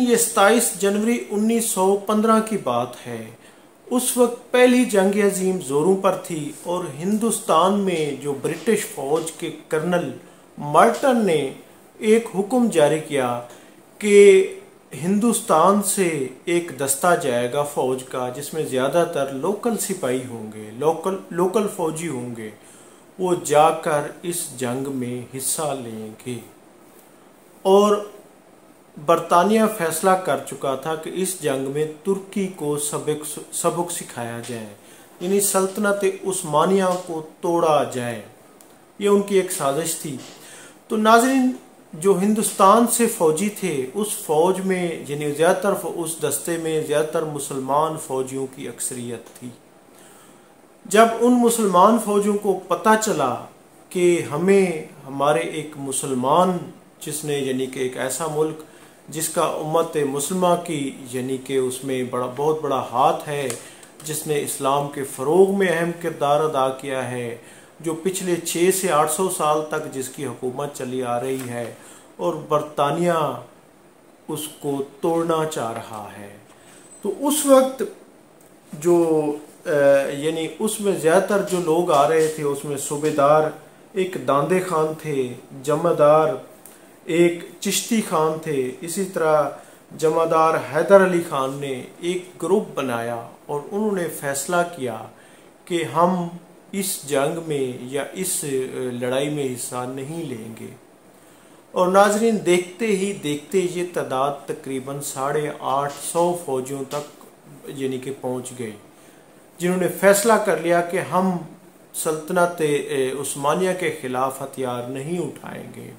ये 27 जनवरी 1915 की बात है। उस वक्त पहली जंग अजीम जोरों पर थी और हिंदुस्तान में जो ब्रिटिश फौज के कर्नल मार्टन ने एक हुक्म जारी किया कि हिंदुस्तान से एक दस्ता जाएगा फौज का, जिसमें ज़्यादातर लोकल सिपाही होंगे, लोकल फौजी होंगे। वो जाकर इस जंग में हिस्सा लेंगे और बरतानिया फैसला कर चुका था कि इस जंग में तुर्की को सबक सिखाया जाए, यानी सल्तनत उस्मानिया को तोड़ा जाए। ये उनकी एक साजिश थी। तो नाज़रीन, जो हिंदुस्तान से फौजी थे उस फौज में यानी ज़्यादातर उस दस्ते में ज़्यादातर मुसलमान फौजियों की अक्सरियत थी। जब उन मुसलमान फौजियों को पता चला कि हमें हमारे एक मुसलमान, जिसने यानी कि एक ऐसा मुल्क जिसका उम्मत मुस्लिमा की यानी कि उसमें बहुत बड़ा हाथ है, जिसने इस्लाम के फ़रोग में अहम किरदार अदा किया है, जो पिछले 600 से 800 साल तक जिसकी हुकूमत चली आ रही है, और बरतानिया उसको तोड़ना चाह रहा है। तो उस वक्त जो यानी उसमें ज़्यादातर जो लोग आ रहे थे, उसमें सूबेदार एक दांदे खान थे, जमादार एक चिश्ती खान थे, इसी तरह जमादार हैदर अली खान ने एक ग्रुप बनाया और उन्होंने फैसला किया कि हम इस जंग में या इस लड़ाई में हिस्सा नहीं लेंगे। और नाजरीन, देखते ही देखते ये तादाद तकरीबन 850 फौजियों तक यानी कि पहुंच गई, जिन्होंने फैसला कर लिया कि हम सल्तनत उस्मानिया के खिलाफ हथियार नहीं उठाएंगे।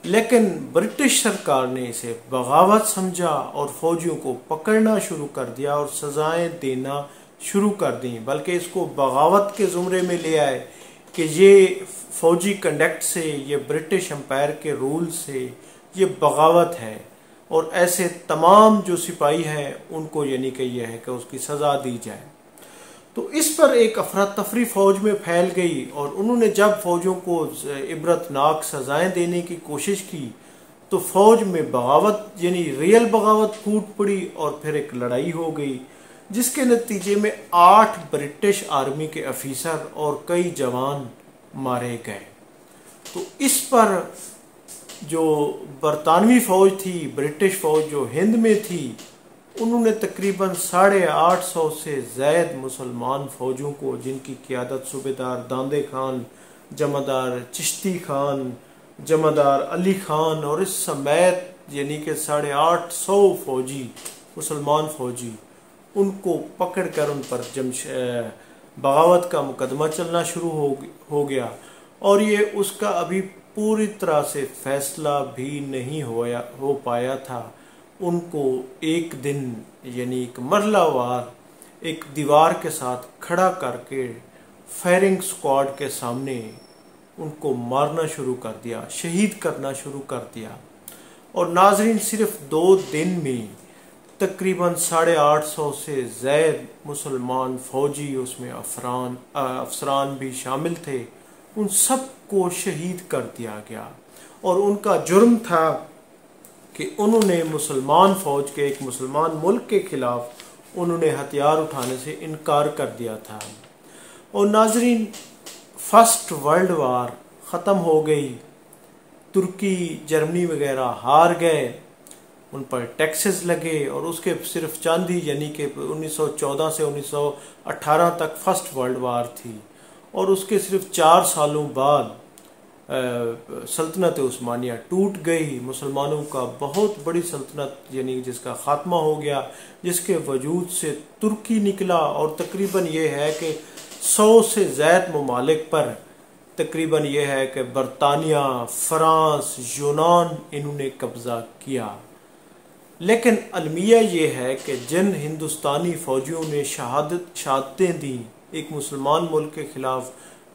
लेकिन ब्रिटिश सरकार ने इसे बगावत समझा और फौजियों को पकड़ना शुरू कर दिया और सजाएं देना शुरू कर दी, बल्कि इसको बगावत के ज़ुमरे में ले आए कि ये फौजी कंडक्ट से, ये ब्रिटिश एम्पायर के रूल से ये बगावत है, और ऐसे तमाम जो सिपाही हैं उनको यानी कि यह है कि उसकी सज़ा दी जाए। तो इस पर एक अफरा तफरी फौज में फैल गई और उन्होंने जब फौजों को इबरतनाक सजाएं देने की कोशिश की तो फौज में बगावत यानी रियल बगावत फूट पड़ी और फिर एक लड़ाई हो गई, जिसके नतीजे में 8 ब्रिटिश आर्मी के अफीसर और कई जवान मारे गए। तो इस पर जो बरतानवी फौज थी, ब्रिटिश फौज जो हिंद में थी, उन्होंने तकरीबन 850 से ज़ायद मुसलमान फौजों को, जिनकी क़ियादत सूबेदार दांदे खान, जमादार चिश्ती खान, जमादार अली खान और इस समेत यानी कि 850 फौजी मुसलमान फौजी, उनको पकड़कर उन पर बगावत का मुकदमा चलना शुरू हो गया। और ये उसका अभी पूरी तरह से फैसला भी नहीं हो पाया था। उनको एक दिन यानी एक मरहलावार एक दीवार के साथ खड़ा करके फायरिंग स्क्वाड के सामने उनको मारना शुरू कर दिया, शहीद करना शुरू कर दिया। और नाजरीन, सिर्फ 2 दिन में तकरीबन 850 से ज़ायद मुसलमान फौजी, उसमें अफसरान भी शामिल थे, उन सब को शहीद कर दिया गया। और उनका जुर्म था कि उन्होंने मुसलमान फौज के, एक मुसलमान मुल्क के खिलाफ उन्होंने हथियार उठाने से इनकार कर दिया था। और नाजरीन, फर्स्ट वर्ल्ड वार ख़त्म हो गई, तुर्की जर्मनी वगैरह हार गए, उन पर टैक्सेस लगे और उसके सिर्फ चंद ही यानी कि 1914 से 1918 तक फर्स्ट वर्ल्ड वार थी। और उसके सिर्फ 4 सालों बाद सल्तनत उस्मानिया टूट गई। मुसलमानों का बहुत बड़ी सल्तनत यानी जिसका खात्मा हो गया, जिसके वजूद से तुर्की निकला। और तकरीबन ये है कि 100 से ज़ायद ममालिक पर तकरीबन ये है कि बरतानिया, फ्रांस, यूनान इन्होंने कब्ज़ा किया। लेकिन अलमिया ये है कि जिन हिंदुस्तानी फ़ौजियों ने शहादतें दी एक मुसलमान मुल्क के ख़िलाफ़,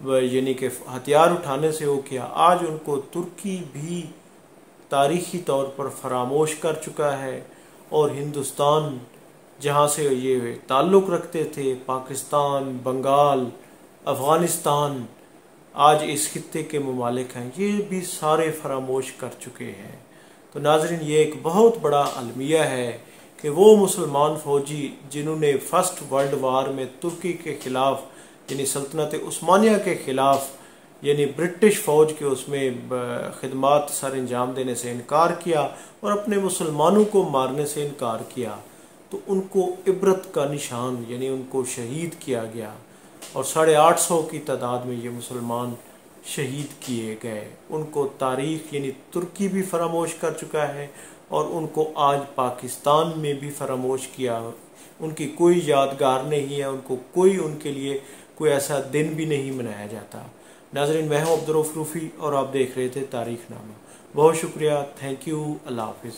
यानी कि हथियार उठाने से वो किया, आज उनको तुर्की भी तारीख़ी तौर पर फरामोश कर चुका है। और हिंदुस्तान जहाँ से ये ताल्लुक़ रखते थे, पाकिस्तान, बंगाल, अफ़गानिस्तान, आज इस खित्ते के ममालिक हैं, ये भी सारे फरामोश कर चुके हैं। तो नाजरीन, ये एक बहुत बड़ा अलमिया है कि वो मुसलमान फौजी जिन्होंने फर्स्ट वर्ल्ड वार में तुर्की के खिलाफ यानी सल्तनत उस्मानिया के खिलाफ यानी ब्रिटिश फ़ौज के उसमें खिदमात सर अंजाम देने से इनकार किया और अपने मुसलमानों को मारने से इनकार किया, तो उनको इबरत का निशान यानी उनको शहीद किया गया और 850 की तादाद में ये मुसलमान शहीद किए गए। उनको तारीख़ यानी तुर्की भी फरामोश कर चुका है और उनको आज पाकिस्तान में भी फरामोश किया। उनकी कोई यादगार नहीं है, उनको कोई उनके लिए कोई ऐसा दिन भी नहीं मनाया जाता। नाज़रीन, मैं हूं अब्दुर्रऊफ़ रूफ़ी और आप देख रहे थे तारीख़ नामा। बहुत शुक्रिया, थैंक यू, अल्लाह हाफ़िज़।